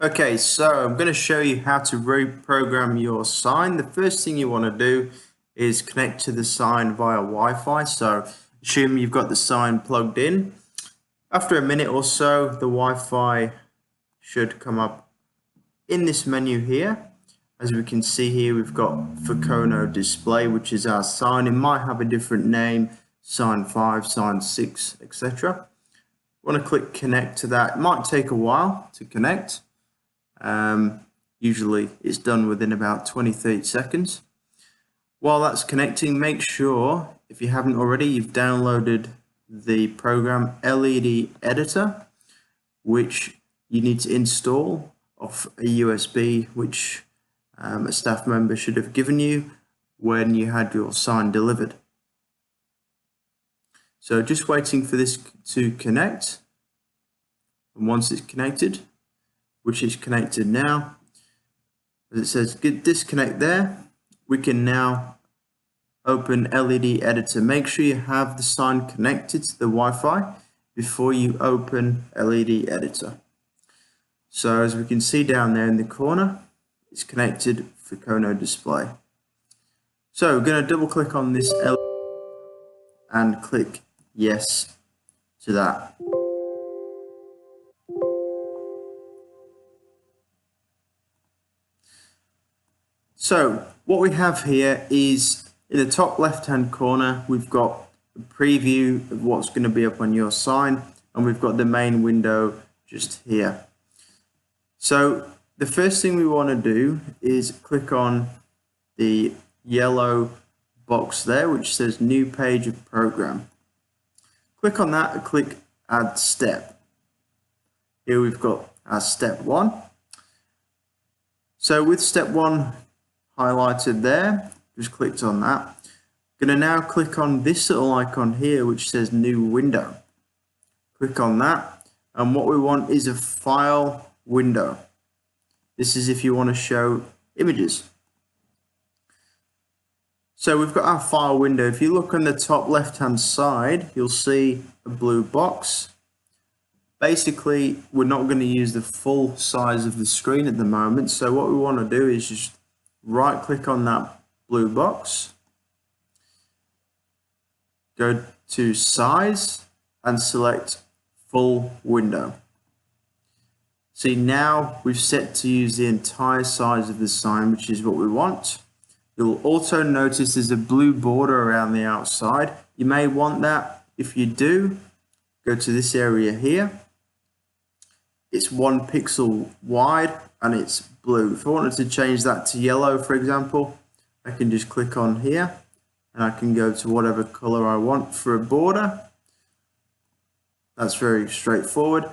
Okay, so I'm going to show you how to reprogram your sign. The first thing you want to do is connect to the sign via Wi-Fi. So assume you've got the sign plugged in. After a minute or so, the Wi-Fi should come up in this menu here. As we can see here, we've got Fukono display, which is our sign. It might have a different name, sign 5, sign 6, etc. Want to click connect to that. It might take a while to connect. Usually it's done within about 20-30 seconds. While that's connecting, make sure, if you haven't already, you've downloaded the program LED Editor, which you need to install off a USB, which a staff member should have given you when you had your sign delivered. So just waiting for this to connect, and once it's connected, which is connected now, as it says disconnect there, we can now open LED Editor. Make sure you have the sign connected to the Wi-Fi before you open LED Editor. So as we can see down there in the corner, it's connected for Fukono display. So we're going to double click on this LED and click yes to that. So what we have here is in the top left hand corner, we've got a preview of what's going to be up on your sign, and we've got the main window just here. So the first thing we want to do is click on the yellow box there, which says new page of program. Click on that and click add step. Here we've got our step 1. So with step 1 highlighted there, just clicked on that. Going to now click on this little icon here which says new window. Click on that, and what we want is a file window. This is if you want to show images. So we've got our file window. If you look on the top left hand side, you'll see a blue box. Basically, we're not going to use the full size of the screen at the moment, so what we want to do is just right click on that blue box, go to size and select full window. See, now we've set to use the entire size of the sign, which is what we want. You'll also notice there's a blue border around the outside. You may want that. If you do, go to this area here. It's 1 pixel wide and it's blue. If I wanted to change that to yellow, for example, I can just click on here and I can go to whatever color I want for a border. That's very straightforward.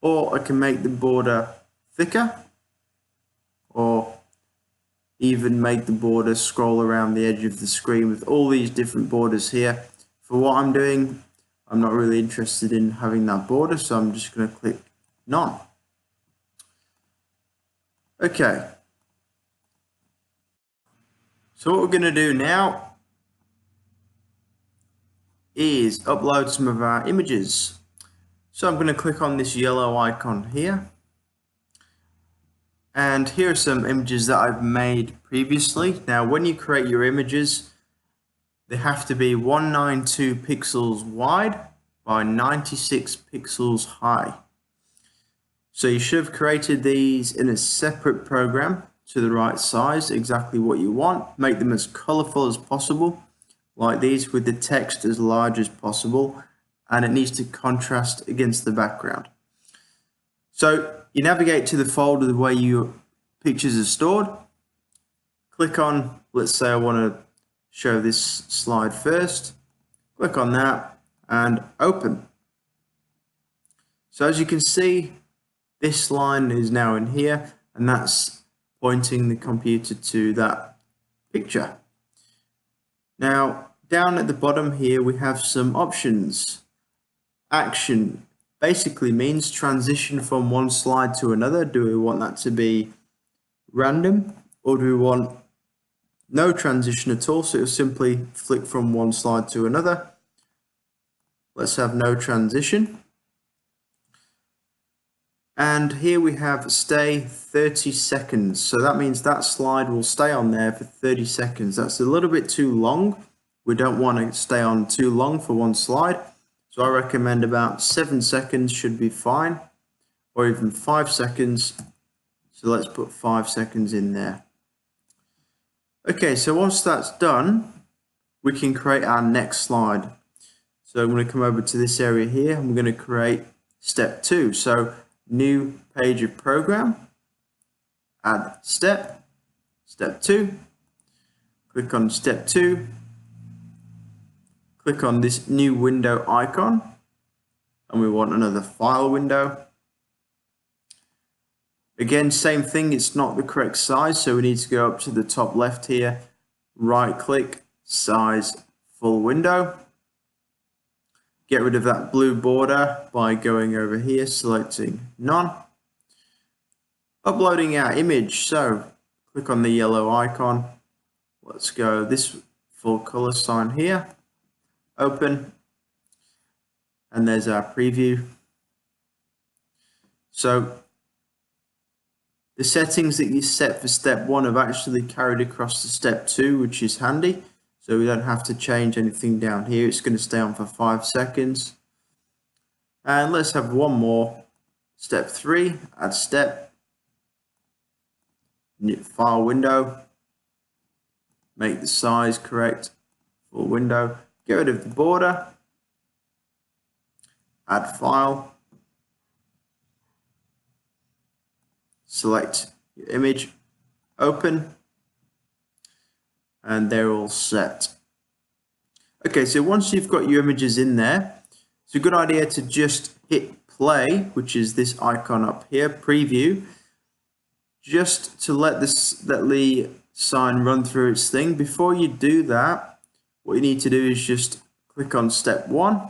Or I can make the border thicker, or even make the border scroll around the edge of the screen with all these different borders here. For what I'm doing, I'm not really interested in having that border, so I'm just going to click none. Okay. So what we're going to do now is upload some of our images. So I'm going to click on this yellow icon here. And here are some images that I've made previously. Now, when you create your images, they have to be 192 pixels wide by 96 pixels high. So you should have created these in a separate program to the right size, exactly what you want. Make them as colorful as possible, like these, with the text as large as possible, and it needs to contrast against the background. So you navigate to the folder where your pictures are stored. Click on, let's say I want to show this slide first. Click on that and open. So as you can see, this line is now in here, and that's pointing the computer to that picture. Now, down at the bottom here, we have some options. Action basically means transition from one slide to another. Do we want that to be random, or do we want no transition at all? So it'll simply flick from one slide to another. Let's have no transition. And here we have stay 30 seconds. So that means that slide will stay on there for 30 seconds. That's a little bit too long. We don't want to stay on too long for one slide. So I recommend about 7 seconds should be fine, or even 5 seconds. So let's put 5 seconds in there. Okay, so once that's done, we can create our next slide. So I'm going to come over to this area here. I'm going to create step 2. So new page of program, add step, step 2, click on step 2, click on this new window icon, and we want another file window. Again, same thing, it's not the correct size, so we need to go up to the top left here, right click, size, full window. Get rid of that blue border by going over here, selecting none. Uploading our image, so click on the yellow icon. Let's go this full color sign here. Open. And there's our preview. So the settings that you set for step 1 have actually carried across to step 2, which is handy. So we don't have to change anything down here. It's going to stay on for 5 seconds. And let's have one more. Step 3, add step. New file window. Make the size correct. Full window. Get rid of the border. Add file. Select your image. Open. And they're all set. Okay, so once you've got your images in there, it's a good idea to just hit play, which is this icon up here, preview, just to let the sign run through its thing. Before you do that, what you need to do is just click on step 1,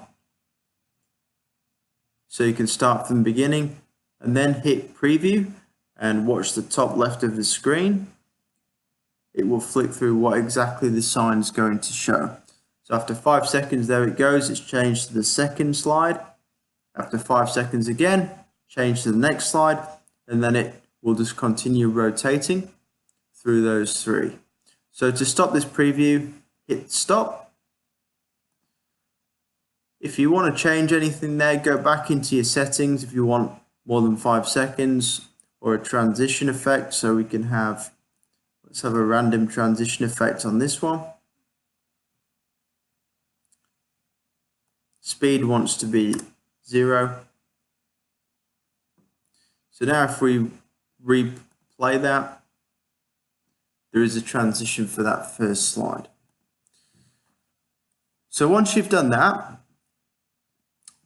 so you can start from the beginning, and then hit preview and watch the top left of the screen. It will flick through what exactly the sign is going to show. So after 5 seconds, there it goes. It's changed to the second slide. After 5 seconds again, change to the next slide, and then it will just continue rotating through those 3. So to stop this preview, hit stop. If you want to change anything there, go back into your settings if you want more than 5 seconds, or a transition effect, so we can have, let's have a random transition effect on this one. Speed wants to be 0. So now if we replay that, there is a transition for that first slide. So once you've done that,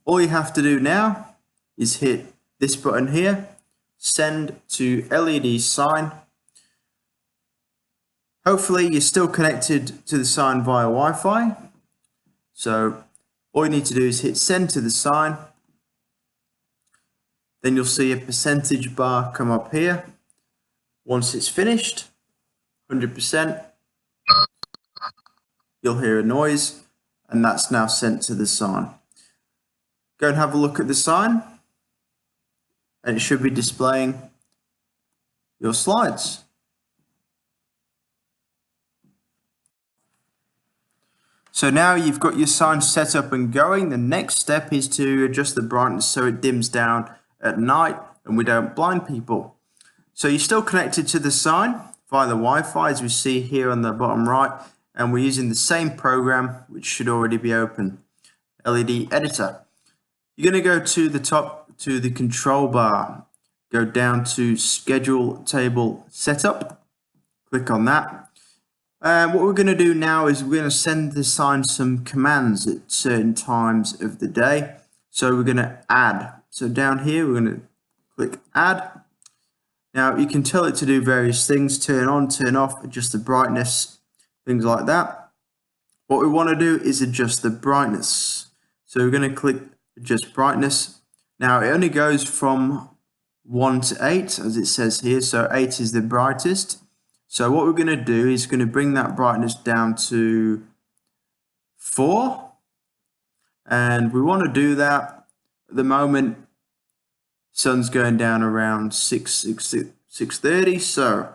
all you have to do now is hit this button here, send to LEDSign. Hopefully you're still connected to the sign via Wi-Fi. So all you need to do is hit send to the sign. Then you'll see a percentage bar come up here. Once it's finished, 100%, you'll hear a noise, and that's now sent to the sign. Go and have a look at the sign, and it should be displaying your slides. So now you've got your sign set up and going. The next step is to adjust the brightness so it dims down at night and we don't blind people. So you're still connected to the sign via the Wi-Fi, as we see here on the bottom right, and we're using the same program, which should already be open, LED editor. You're going to go to the top to the control bar, go down to schedule table setup, click on that. What we're going to do now is we're going to send the sign some commands at certain times of the day. So we're going to add. So down here, we're going to click add. Now you can tell it to do various things, turn on, turn off, adjust the brightness, things like that. What we want to do is adjust the brightness. So we're going to click adjust brightness. Now it only goes from 1 to 8, as it says here. So 8 is the brightest. So what we're going to do is going to bring that brightness down to 4, and we want to do that at the moment Sun's going down around 6:30, so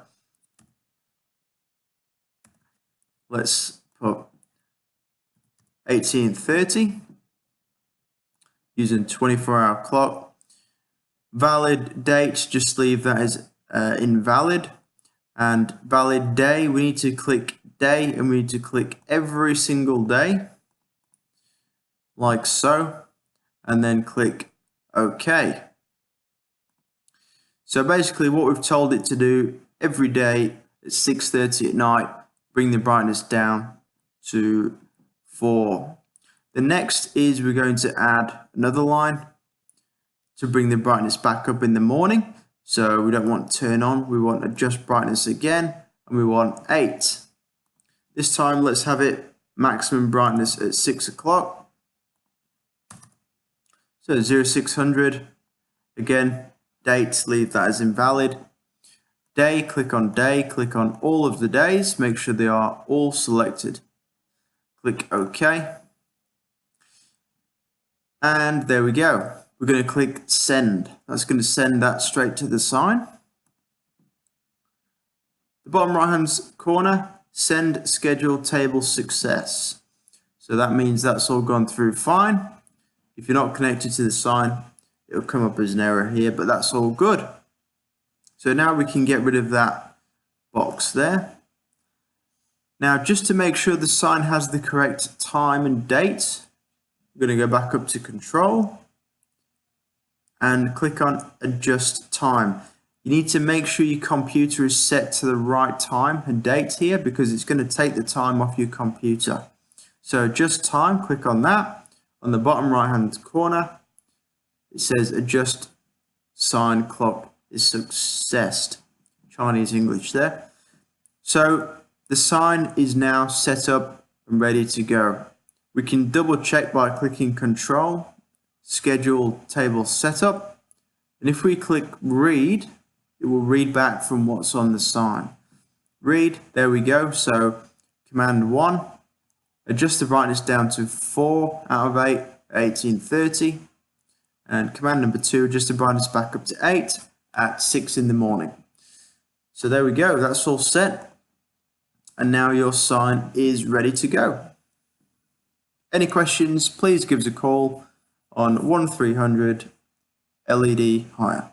let's put 18:30 using 24-hour clock. Valid date, just leave that as invalid. And valid day, we need to click day, and we need to click every single day, like so, and then click OK. So basically what we've told it to do every day at 6:30 at night, bring the brightness down to 4. The next is we're going to add another line to bring the brightness back up in the morning. So we don't want turn on, we want adjust brightness again, and we want 8. This time let's have it maximum brightness at 6 o'clock. So 0600, again, date, leave that as invalid. Day, click on all of the days, make sure they are all selected. Click OK. And there we go. We're going to click send. That's going to send that straight to the sign. The bottom right hand corner, send schedule table success. So that means that's all gone through fine. If you're not connected to the sign, it'll come up as an error here, but that's all good. So now we can get rid of that box there. Now, just to make sure the sign has the correct time and date, I'm going to go back up to control and click on adjust time. You need to make sure your computer is set to the right time and date here, because it's going to take the time off your computer. So adjust time, click on that. On the bottom right hand corner, it says adjust sign clock is successed. Chinese English there. So the sign is now set up and ready to go. We can double check by clicking control, schedule table setup, and if we click read, it will read back from what's on the sign. Read, there we go. So command 1, adjust the brightness down to 4 out of 8 at 18:30, and command number 2, adjust the brightness back up to 8 at 6 in the morning. So there we go, that's all set, and now your sign is ready to go. Any questions, please give us a call on 1300 LED Hire.